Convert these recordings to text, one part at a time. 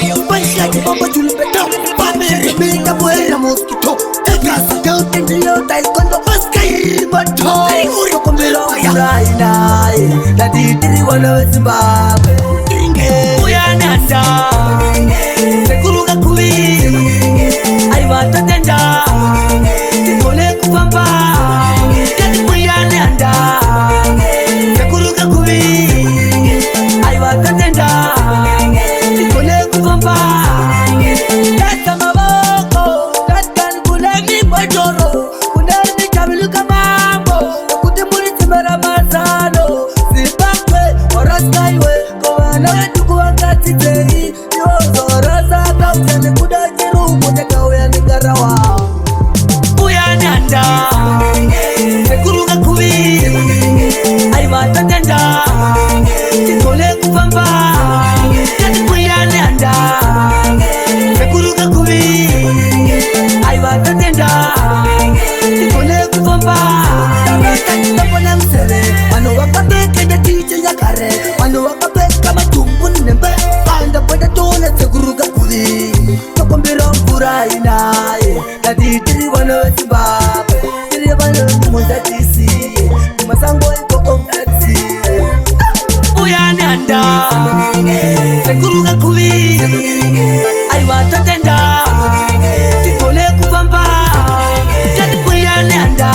Paisati bomba chulpeto Pamere mita buena mosquito Casa down in the low tide Kondo paskay bato Uro kumbiro Uraina Natitiri wana Zimbabwe Uyananda Sekuruga kubi Aiwata tenda Kone kupamba Uyananda Sekuruga kubi Aiwata tenda Kone kupamba Tata maboko Tata kulemi bajoro Kuneni kabiluka mambo Kute muri timera mazano Zimbabwe Oraskaiwe Kowana wetu kuwangati tei Yozo raza kautene kudajiru Muteka uyani garawa Uyananda Sekuruga kubi Aiwata tenda Kone kupamba Uyananda Sekuruga kubi Aiwata tenda Kone kupamba Tapona msere Wano wakapeke ya tiche ya kare Wano wakapeka matumbu nembe Panda pwede tona sekuruga kubi Tokombiro mpura inaye Natitiri wano Zimbabwe Tiri wano muzatisi Kumasango ikoko mtati Uyananda Sekuruga kubi Aiwata tenda Kone kupamba Uyananda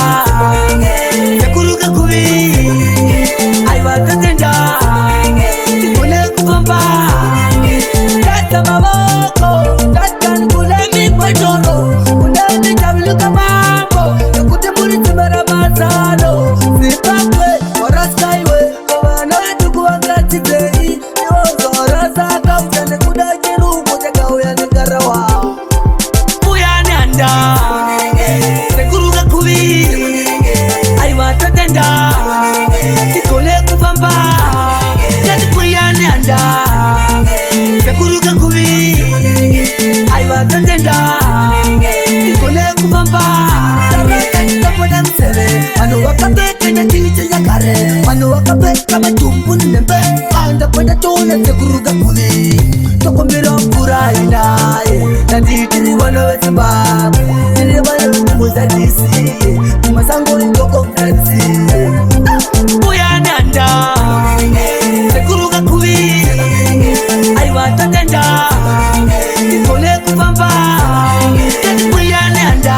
Sekuruga kubi Aiwata tenda Kone kupamba Tata maboko Tata kulemi bajoro Kuneni kabiluka mambo Kute muri timera mazano Zimbabwe Oraskaiwe Kawana wetu kuwangati tei Yozo raza kautene kudajiru Muteka uyani garawa Uyananda Sekuruga kubi Aiwata tenda Kone kupamba Uyananda Sekuruga kubi Aiwata tenda Kone kupamba Tapona msere Wano wakapeke ya tiche ya kare Wano wakapeka matumbu nembe Panda pwede tona sekuruga kubi Tokombiro mpura inaye Natitiri wana Zimbabwe Tiri wana muzatisi Kumasango ikoko mtati Uyananda Sekuruga kubi Aiwata tenda Kone kupamba Uyananda